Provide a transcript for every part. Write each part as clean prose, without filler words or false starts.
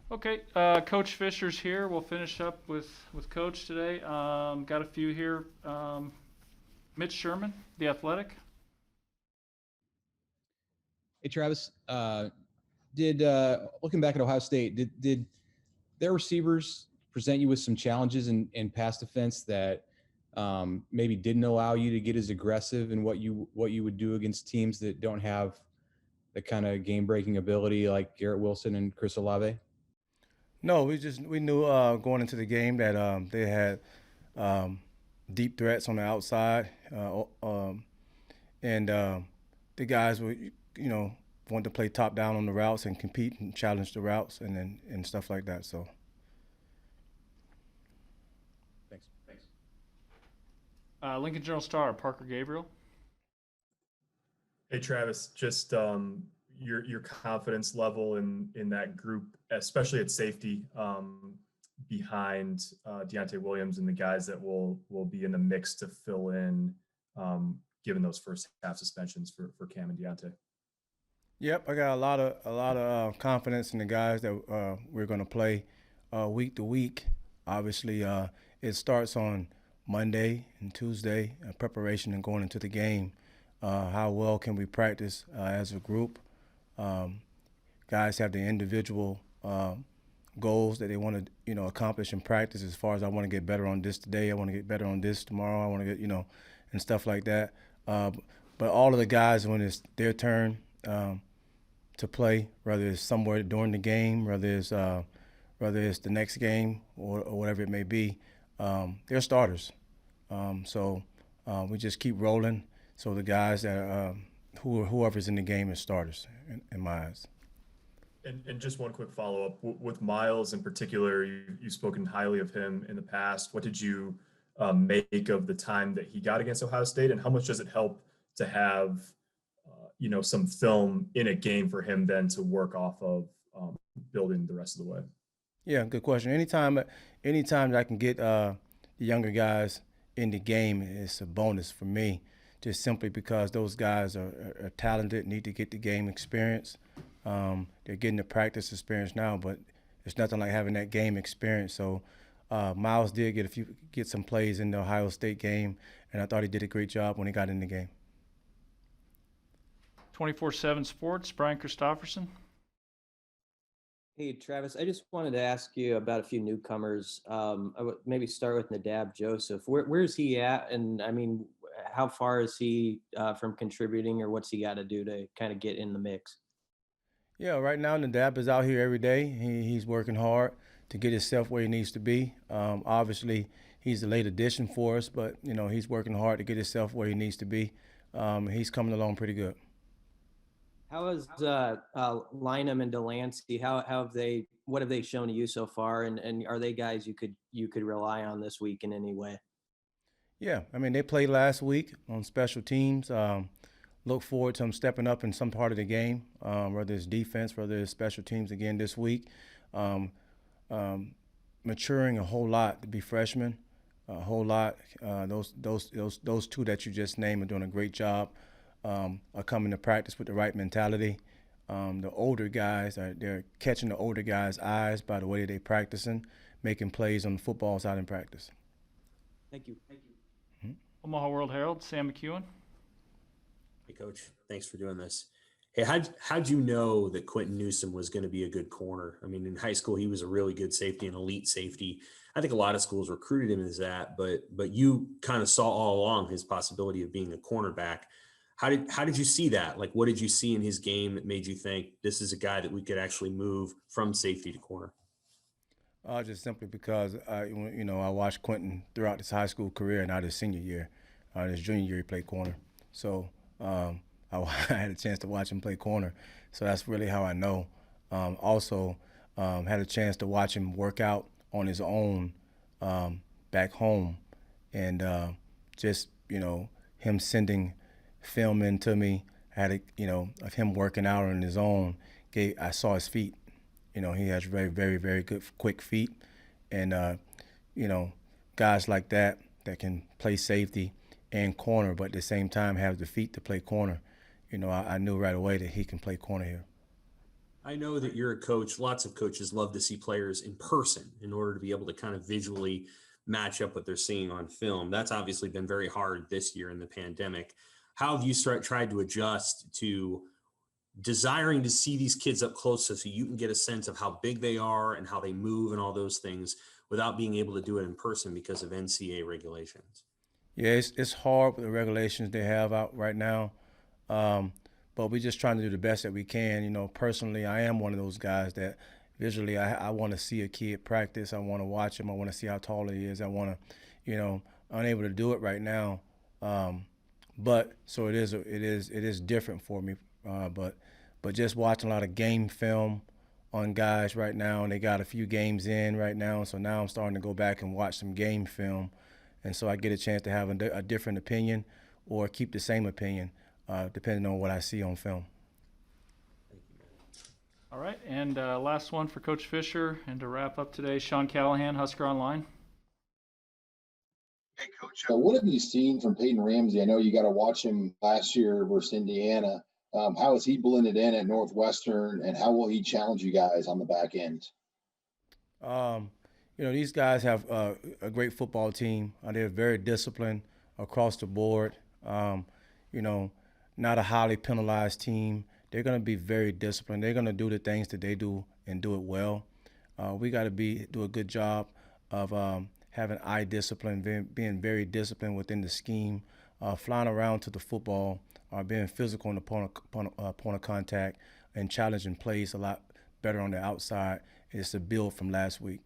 Okay, Coach Fisher's here. We'll finish up with Coach today. Got a few here. Mitch Sherman, the Athletic. Hey Travis, did looking back at Ohio State, did their receivers present you with some challenges in pass defense that maybe didn't allow you to get as aggressive in what you would do against teams that don't have the kind of game breaking ability like Garrett Wilson and Chris Olave? No, we knew going into the game that they had um, deep threats on the outside, and the guys were want to play top down on the routes and compete and challenge the routes and stuff like that. So Thanks. Lincoln Journal Star, Parker Gabriel. Hey Travis, just your confidence level in that group, especially at safety, behind Deontay Williams and the guys that will be in the mix to fill in, given those first half suspensions for Cam and Deontay. yep, I got a lot of confidence in the guys that we're going to play week to week. Obviously, it starts on Monday and Tuesday, preparation and going into the game. How well can we practice as a group? Um, Guys have the individual goals that they want to accomplish in practice. As far as I want to get better on this today, I want to get better on this tomorrow. I want to get and stuff like that. Uh, but all of the guys, when it's their turn to play, whether it's somewhere during the game, whether it's the next game or whatever it may be, they're starters. So we just keep rolling. So the guys that whoever's in the game is starters in my eyes. And just one quick follow up with Miles in particular. You've spoken highly of him in the past. What did you make of the time that he got against Ohio State, and how much does it help to have some film in a game for him then to work off of, building the rest of the way? Yeah, good question. Anytime that I can get the younger guys in the game, it's a bonus for me. Just simply because those guys are talented, need to get the game experience. They're getting the practice experience now, but it's nothing like having that game experience. So Miles did get some plays in the Ohio State game, and I thought he did a great job when he got in the game. 24/7 Sports, Brian Christopherson. Hey, Travis, I just wanted to ask you about a few newcomers. I would maybe start with Nadab Joseph. Where's he at? And I mean, how far is he from contributing, or what's he got to do to kind of get in the mix? Yeah, right now Nadab is out here every day. He's working hard to get himself where he needs to be. Obviously, he's a late addition for us, but he's working hard to get himself where he needs to be. He's coming along pretty good. How is Lynham and Delancey? How have they? What have they shown to you so far? And are they guys you could rely on this week in any way? Yeah, I mean they played last week on special teams. Look forward to them stepping up in some part of the game, whether it's defense, whether it's special teams again this week. Um, Maturing a whole lot to be freshmen, a whole lot. Those two that you just named are doing a great job. Are coming to practice with the right mentality. The older guys they're catching the older guys' eyes by the way they practicing, making plays on the football side in practice. Thank you. Omaha World Herald, Sam McEwen. Hey, Coach. Thanks for doing this. Hey, how'd you know that Quintin Newsom was going to be a good corner? I mean, in high school, he was a really good safety, an elite safety. I think a lot of schools recruited him as that, but you kind of saw all along his possibility of being a cornerback. How did you see that? Like, what did you see in his game that made you think this is a guy that we could actually move from safety to corner? Just simply because I watched Quentin throughout his high school career and not his senior year. His junior year he played corner, so I had a chance to watch him play corner. So that's really how I know. Also, had a chance to watch him work out on his own back home, and just him sending film in to me. Had of him working out on his own. I saw his feet. He has very, very, very good, quick feet. And, guys like that can play safety and corner, but at the same time have the feet to play corner. I knew right away that he can play corner here. I know that you're a coach. Lots of coaches love to see players in person in order to be able to kind of visually match up what they're seeing on film. That's obviously been very hard this year in the pandemic. How have you tried to adjust to desiring to see these kids up close so you can get a sense of how big they are and how they move and all those things without being able to do it in person because of NCAA regulations? Yeah, it's hard with the regulations they have out right now, but we're just trying to do the best that we can. You know, personally, I am one of those guys that visually I want to see a kid practice. I want to watch him. I want to see how tall he is. I want to, you know, unable to do it right now, but so it is different for me. But just watching a lot of game film on guys right now, and they got a few games in right now, so now I'm starting to go back and watch some game film. And so I get a chance to have a different opinion or keep the same opinion, depending on what I see on film. All right, and last one for Coach Fisher, and to wrap up today, Sean Callahan, Husker Online. Hey, Coach, what have you seen from Peyton Ramsey? I know you got to watch him last year versus Indiana. How has he blended in at Northwestern, and how will he challenge you guys on the back end? You know, these guys have a great football team. They're very disciplined across the board. You know, not a highly penalized team. They're going to be very disciplined. They're going to do the things that they do and do it well. We got to do a good job of having eye discipline, being very disciplined within the scheme, flying around to the football, being physical in the point of contact, and challenging plays a lot better on the outside. It's a build from last week.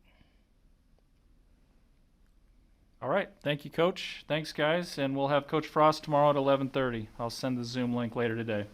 All right, thank you, Coach. Thanks, guys, and we'll have Coach Frost tomorrow at 11:30. I'll send the Zoom link later today.